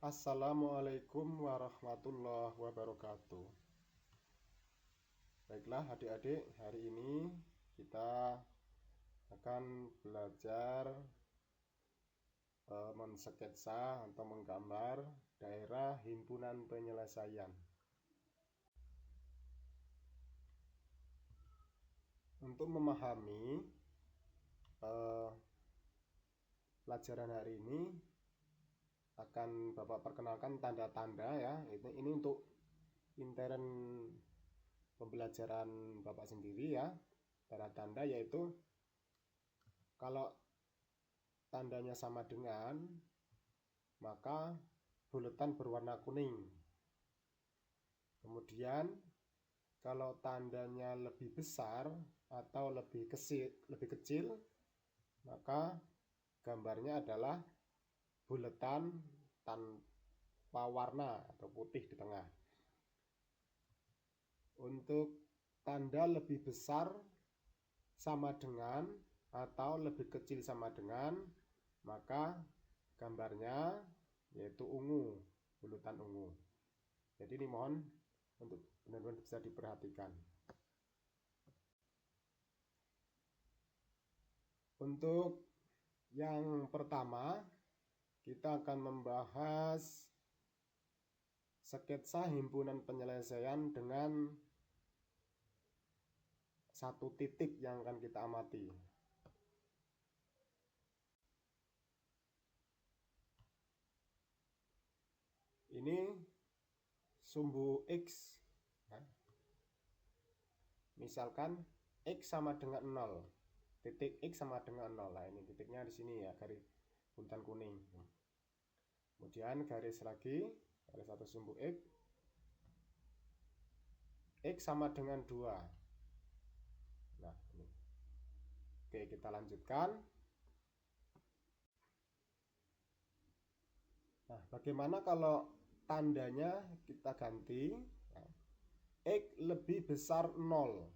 Assalamualaikum warahmatullahi wabarakatuh. Baiklah adik-adik, hari ini kita akan belajar mensketsa atau menggambar daerah himpunan penyelesaian. Untuk memahami pelajaran hari ini akan Bapak perkenalkan tanda-tanda ya. Ini untuk intern pembelajaran Bapak sendiri ya. Tanda-tanda yaitu kalau tandanya sama dengan, maka buletan berwarna kuning. Kemudian kalau tandanya lebih besar atau lebih kecil, maka gambarnya adalah buletan tanpa warna atau putih di tengah. Untuk tanda lebih besar sama dengan atau lebih kecil sama dengan, maka gambarnya yaitu ungu, buletan ungu. Jadi ini mohon untuk benar-benar bisa diperhatikan. Untuk yang pertama, kita akan membahas sketsa himpunan penyelesaian dengan satu titik yang akan kita amati. Ini sumbu X. Misalkan X sama dengan 0. Titik X sama dengan 0. Nah, ini titiknya di sini ya, garis bulatan kuning. Kemudian garis lagi, garis satu sumbu X. X sama dengan 2. Nah, ini. Oke, kita lanjutkan. Nah, bagaimana kalau tandanya kita ganti? Nah, X lebih besar 0.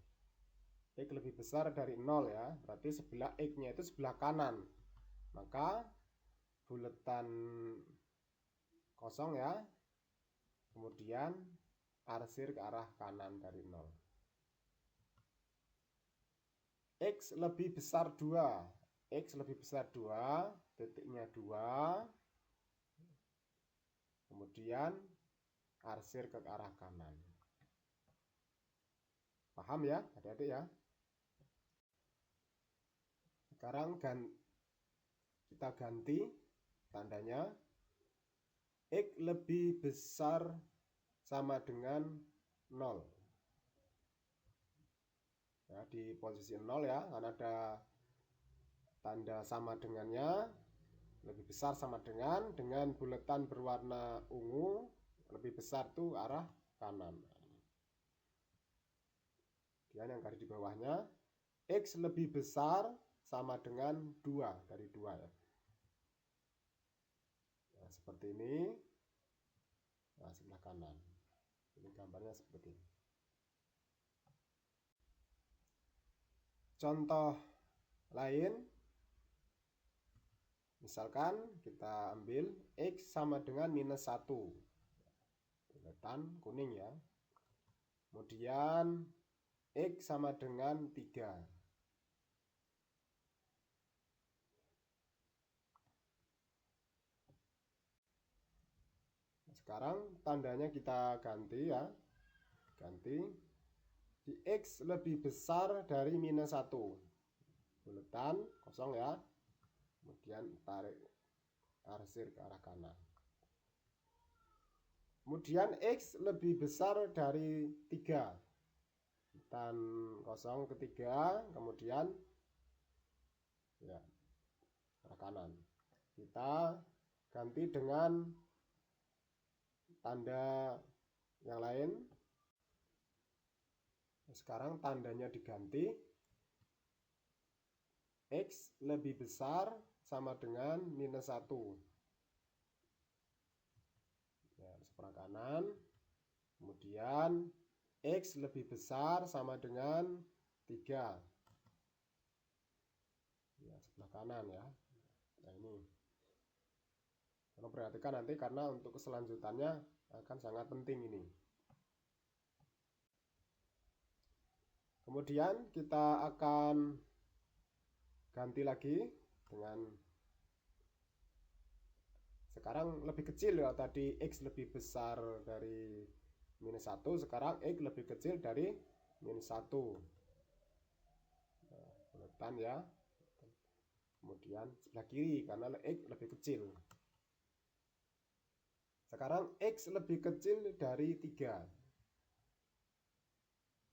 X lebih besar dari 0 ya, berarti sebelah X-nya itu sebelah kanan. Maka buletan kosong ya, kemudian arsir ke arah kanan dari 0. X lebih besar 2. X lebih besar 2, titiknya 2. Kemudian arsir ke arah kanan. Paham ya adik-adik ya? Sekarang kita ganti tandanya. X lebih besar sama dengan 0. Ya, di posisi 0 ya, karena ada tanda sama dengannya. Lebih besar sama dengan buletan berwarna ungu, lebih besar tuh arah kanan. Kemudian yang garis di bawahnya, X lebih besar sama dengan 2, dari 2 ya. Nah, seperti ini. Nah, sebelah kanan. Ini gambarnya seperti ini. Contoh lain, misalkan kita ambil X sama dengan minus 1. Bulatan kuning ya. Kemudian X sama dengan 3. Sekarang tandanya kita ganti ya. Ganti. Di X lebih besar dari minus 1. Bulatan kosong ya. Kemudian tarik arsir ke arah kanan. Kemudian X lebih besar dari 3. Dan kosong ketiga, kemudian ya, arah kanan. Kita ganti dengan tanda yang lain. Sekarang tandanya diganti. X lebih besar sama dengan minus 1. Ya, sebelah kanan. Kemudian X lebih besar sama dengan 3. Ya, sebelah kanan ya. Nah, ini. Perhatikan nanti karena untuk keselanjutannya akan sangat penting ini. Kemudian kita akan ganti lagi dengan sekarang lebih kecil ya, tadi X lebih besar dari minus 1, sekarang X lebih kecil dari minus 1. Nah, buletan ya. Kemudian sebelah kiri karena X lebih kecil. Sekarang X lebih kecil dari 3.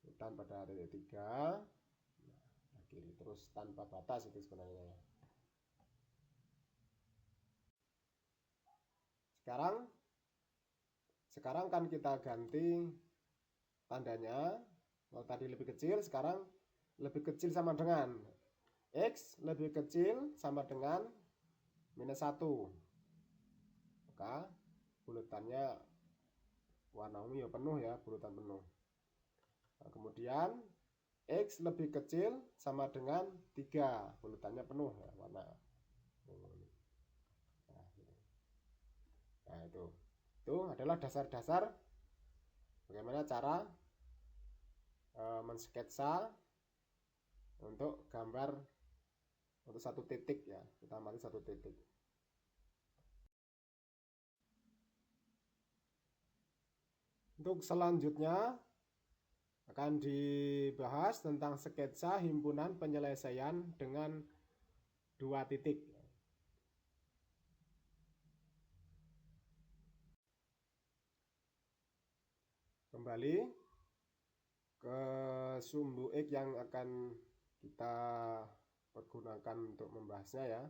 Buletan pada titik 3. Nah, kiri terus tanpa batas itu sebenarnya. Sekarang kan kita ganti tandanya. Kalau tadi lebih kecil, sekarang lebih kecil sama dengan X lebih kecil sama dengan minus 1. Maka bulatannya warna ungu ya penuh ya, bulatan penuh. Nah, kemudian X lebih kecil sama dengan 3, bulatannya penuh ya, warna ungu. Nah, itu adalah dasar-dasar bagaimana cara mensketsa untuk gambar untuk satu titik ya, kita amati satu titik. Untuk selanjutnya akan dibahas tentang sketsa himpunan penyelesaian dengan 2 titik. Kembali ke sumbu X yang akan kita pergunakan untuk membahasnya ya.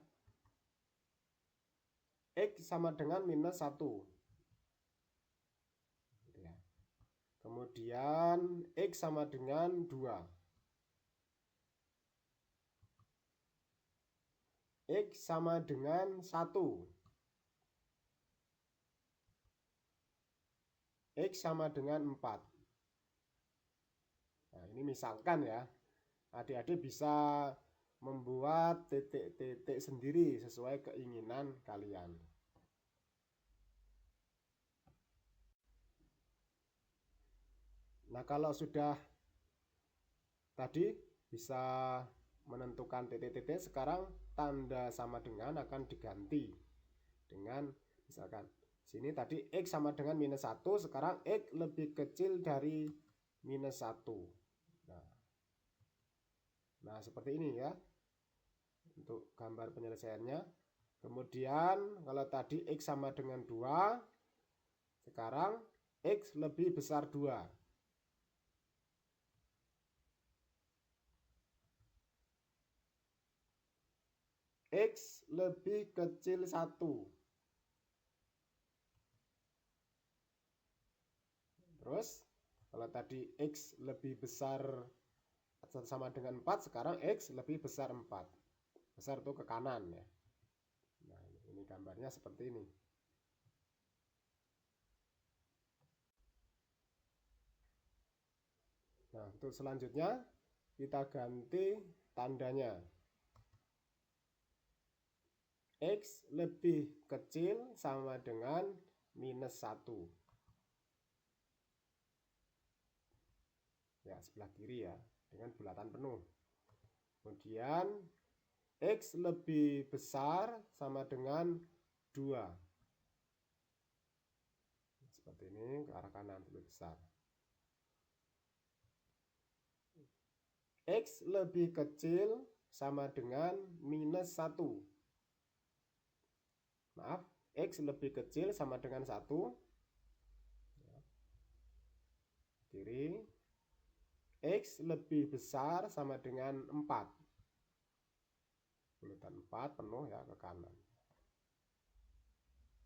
X sama dengan minus 1. Kemudian X sama dengan 2. X sama dengan 1. X sama dengan 4. Nah, ini misalkan ya, adik-adik bisa membuat titik-titik sendiri sesuai keinginan kalian. Nah, kalau sudah tadi bisa menentukan titik-titik, sekarang tanda sama dengan akan diganti dengan misalkan sini tadi X sama dengan minus 1, sekarang X lebih kecil dari minus 1. Nah, seperti ini ya untuk gambar penyelesaiannya. Kemudian kalau tadi X sama dengan 2, sekarang X lebih besar 2. X lebih kecil 1. Terus kalau tadi X lebih besar sama dengan 4, sekarang X lebih besar 4. Besar itu ke kanan ya. Nah, ini gambarnya seperti ini. Nah, untuk selanjutnya kita ganti tandanya. X lebih kecil sama dengan minus 1. Ya, sebelah kiri ya, dengan bulatan penuh. Kemudian X lebih besar sama dengan 2. Seperti ini, ke arah kanan lebih besar. X lebih kecil sama dengan minus 1. Maaf, X lebih kecil sama dengan 1. Kiri. X lebih besar sama dengan 4. Bulatan 4 penuh ya ke kanan.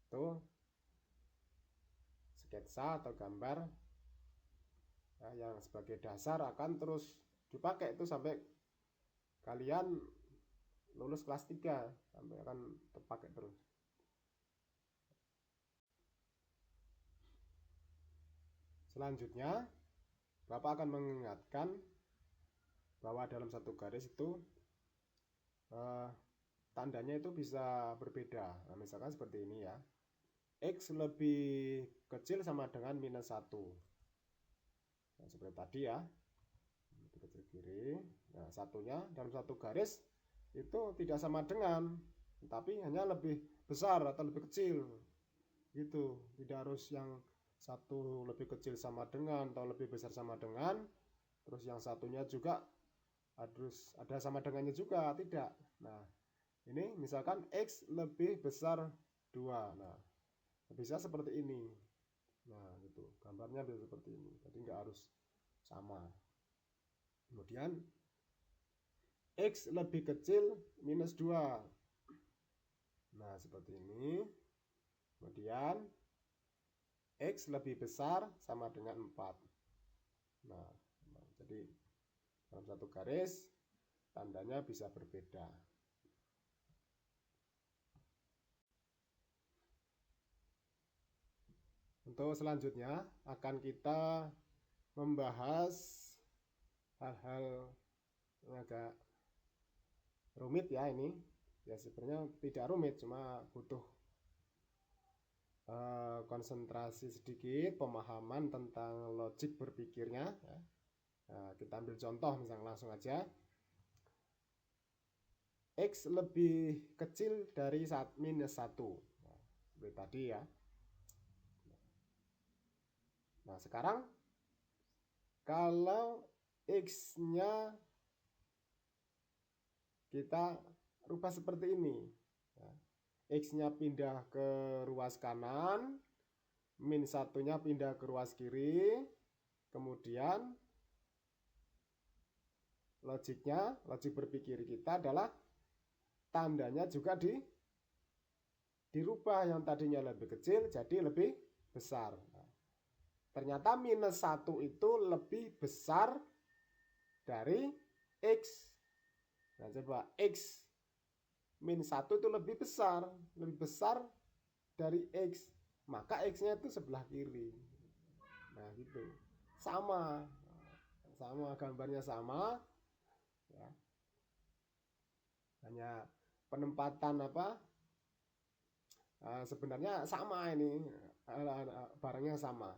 Itu sketsa atau gambar ya, yang sebagai dasar akan terus dipakai itu sampai kalian lulus kelas 3, sampai akan terpakai terus. Selanjutnya Bapak akan mengingatkan bahwa dalam satu garis itu tandanya itu bisa berbeda. Nah, misalkan seperti ini ya, X lebih kecil sama dengan minus 1. Nah, seperti tadi ya, lebih kecil kiri. Nah, satunya dalam satu garis itu tidak sama dengan, tapi hanya lebih besar atau lebih kecil gitu. Tidak harus yang satu lebih kecil sama dengan atau lebih besar sama dengan, terus yang satunya juga harus ada sama dengannya juga, tidak. Nah, ini misalkan X lebih besar 2. Nah, bisa seperti ini. Nah, gitu. Gambarnya bisa seperti ini. Jadi nggak harus sama. Kemudian X lebih kecil minus 2. Nah, seperti ini. Kemudian X lebih besar sama dengan 4. Nah, jadi dalam satu garis tandanya bisa berbeda. Untuk selanjutnya akan kita membahas hal-hal yang agak rumit ya ini. Ya sebenarnya tidak rumit, cuma butuh konsentrasi sedikit, pemahaman tentang logik berpikirnya ya. Nah, kita ambil contoh misalnya langsung aja. X lebih kecil dari minus 1. Nah, seperti tadi ya. Nah, sekarang kalau X-nya kita rubah seperti ini. X-nya pindah ke ruas kanan, min 1-nya pindah ke ruas kiri, kemudian logik berpikir kita adalah tandanya juga dirubah, yang tadinya lebih kecil jadi lebih besar. Ternyata minus 1 itu lebih besar dari X. Nah, coba X min 1 itu lebih besar dari X. Maka X-nya itu sebelah kiri. Nah, gitu. Sama gambarnya sama ya. Hanya penempatan sebenarnya sama ini, barangnya sama.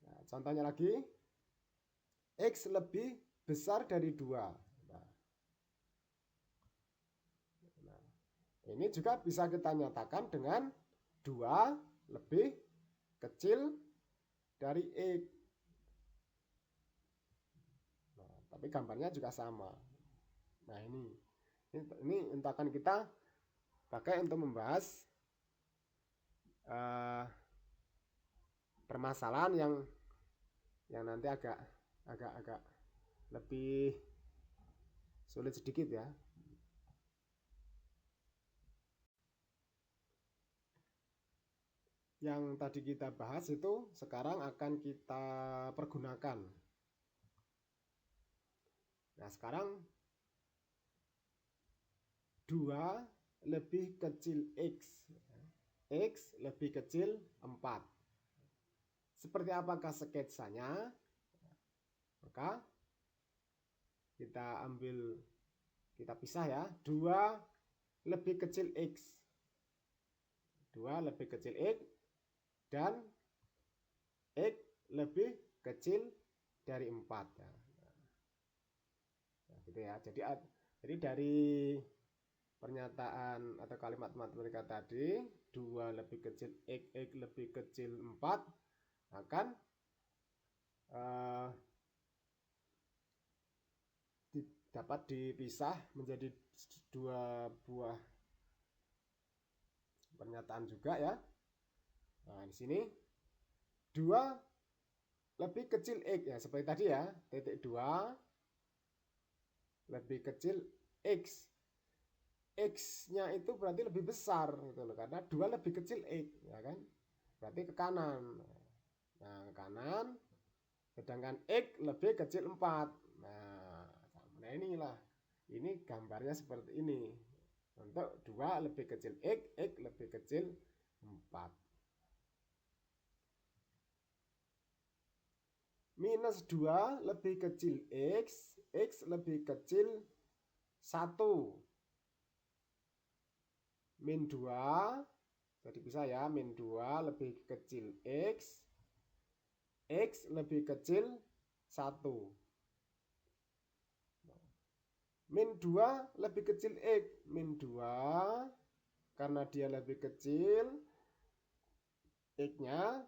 Nah, contohnya lagi, X lebih besar dari 2. Nah, ini juga bisa kita nyatakan dengan 2 lebih kecil dari X. Nah, tapi gambarnya juga sama. Nah, ini akan kita pakai untuk membahas permasalahan yang nanti agak lebih sulit sedikit ya. Yang tadi kita bahas itu sekarang akan kita pergunakan. Nah, sekarang 2 lebih kecil X. X lebih kecil 4. Seperti apakah sketsanya? Maka kita pisah ya. 2 lebih kecil X. 2 lebih kecil X dan X lebih kecil dari 4. Nah, gitu ya. Jadi dari pernyataan atau kalimat matematika tadi, 2 lebih kecil X lebih kecil 4 akan dapat dipisah menjadi 2 buah pernyataan juga ya. Nah, di sini 2 lebih kecil X ya, seperti tadi ya, titik 2 lebih kecil X. X-nya itu berarti lebih besar gitu loh, karena 2 lebih kecil X ya kan. Berarti ke kanan. Nah, ke kanan. Sedangkan X lebih kecil 4. Nah, inilah. Ini gambarnya seperti ini. Untuk 2 lebih kecil X lebih kecil 4. Minus 2 lebih kecil X lebih kecil 1. Min 2 Jadi bisa ya, min 2 lebih kecil X lebih kecil 1. Min 2 lebih kecil X. Min 2 karena dia lebih kecil, X-nya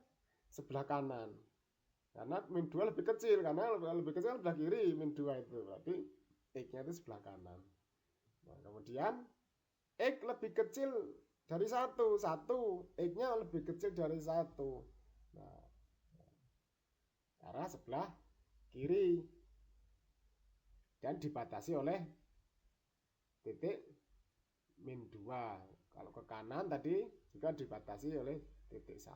sebelah kanan. Karena min 2 lebih kecil, karena lebih kecil sebelah kiri min 2 itu. Berarti X-nya itu sebelah kanan. Nah, kemudian X lebih kecil dari 1. X-nya lebih kecil dari 1. Nah, arah sebelah kiri. Dan dibatasi oleh titik min 2. Kalau ke kanan tadi juga dibatasi oleh titik 1.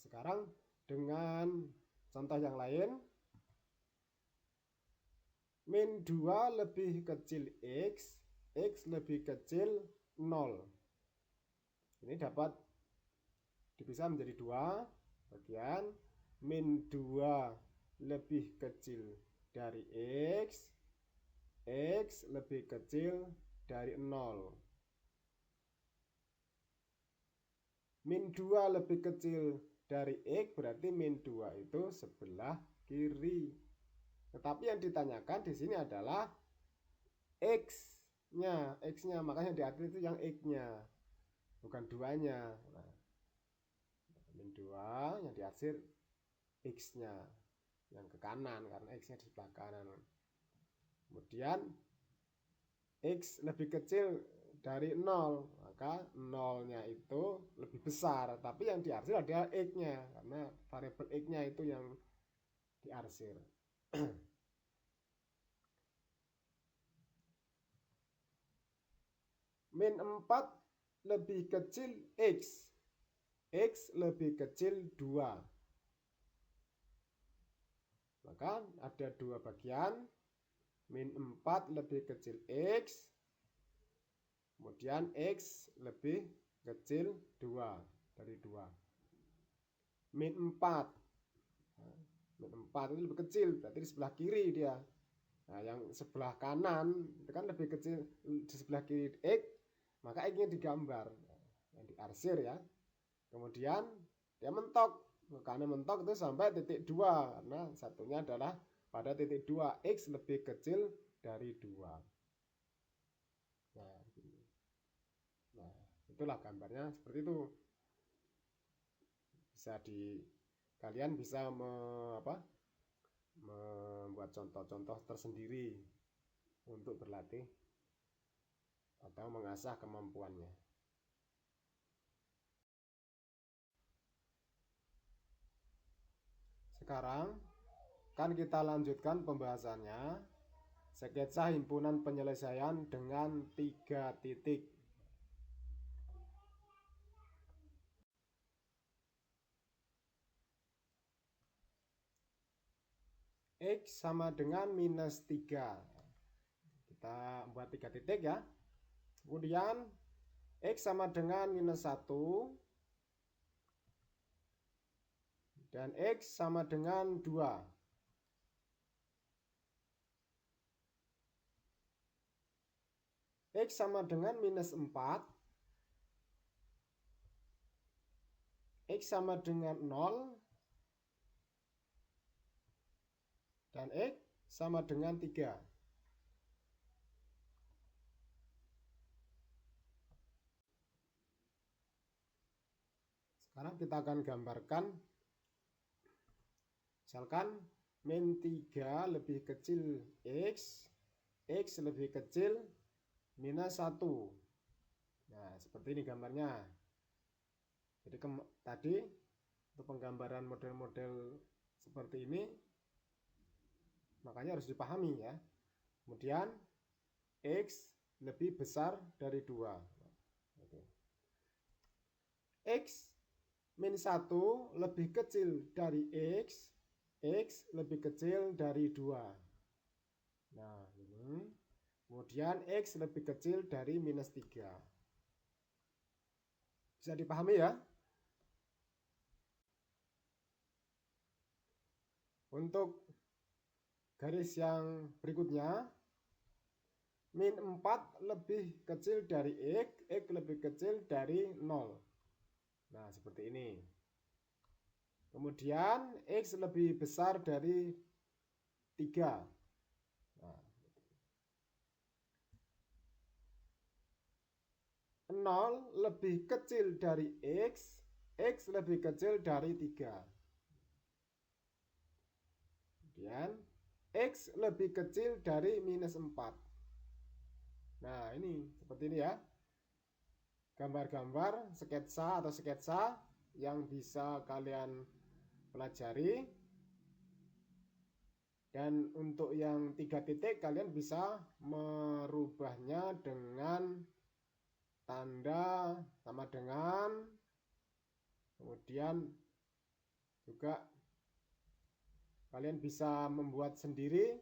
Sekarang dengan contoh yang lain, min 2 lebih kecil X lebih kecil 0. Ini dapat dipisah menjadi 2 bagian. Min 2 lebih kecil dari X lebih kecil dari 0. Min 2 lebih kecil dari X berarti min 2 itu sebelah kiri. Tetapi yang ditanyakan di sini adalah X-nya, makanya di atas itu yang X-nya, bukan 2-nya. Nah, min 2 yang diarsir X-nya yang ke kanan karena X-nya di sebelah kanan. Kemudian X lebih kecil dari 0, maka 0-nya itu lebih besar, tapi yang diarsir adalah X-nya karena variabel X-nya itu yang diarsir. Min 4 lebih kecil X lebih kecil 2. Maka ada 2 bagian. Min 4 lebih kecil X, kemudian X lebih kecil 2 dari 2. Min 4. Min 4 itu lebih kecil, berarti di sebelah kiri dia. Nah, yang sebelah kanan itu kan lebih kecil di sebelah kiri X, maka X-nya digambar, yang diarsir ya. Kemudian dia mentok, karena mentok itu sampai titik 2, karena satunya adalah pada titik 2, X lebih kecil dari 2. Nah, itulah gambarnya seperti itu. Kalian bisa membuat contoh-contoh tersendiri untuk berlatih atau mengasah kemampuannya. Sekarang kan kita lanjutkan pembahasannya, sketsa himpunan penyelesaian dengan 3 titik. X sama dengan minus 3. Kita buat 3 titik ya. Kemudian X sama dengan minus 1. Dan X sama dengan 2. X sama dengan minus 4. X sama dengan 0. Dan X sama dengan 3. Sekarang kita akan gambarkan, misalkan min 3 lebih kecil X lebih kecil minus 1. Nah, seperti ini gambarnya. Jadi tadi untuk penggambaran model-model seperti ini, makanya harus dipahami ya. Kemudian X lebih besar dari 2. X min 1 lebih kecil dari X lebih kecil dari 2. Nah, ini. Kemudian X lebih kecil dari minus 3. Bisa dipahami ya? Untuk garis yang berikutnya, min 4 lebih kecil dari X lebih kecil dari 0. Nah, seperti ini. Kemudian X lebih besar dari 3. Nah, 0 lebih kecil dari X lebih kecil dari 3. Kemudian X lebih kecil dari minus 4. Nah, ini seperti ini ya. Gambar-gambar sketsa atau sketsa yang bisa kalian pelajari. Dan untuk yang 3 titik kalian bisa merubahnya dengan tanda sama dengan, kemudian juga kalian bisa membuat sendiri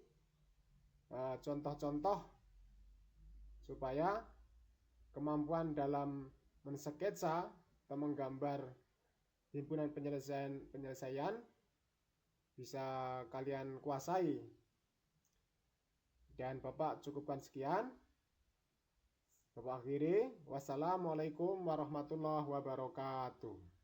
contoh-contoh supaya kemampuan dalam mensketsa atau menggambar himpunan penyelesaian bisa kalian kuasai. Dan Bapak cukupkan sekian. Bapak akhiri. Wassalamualaikum warahmatullahi wabarakatuh.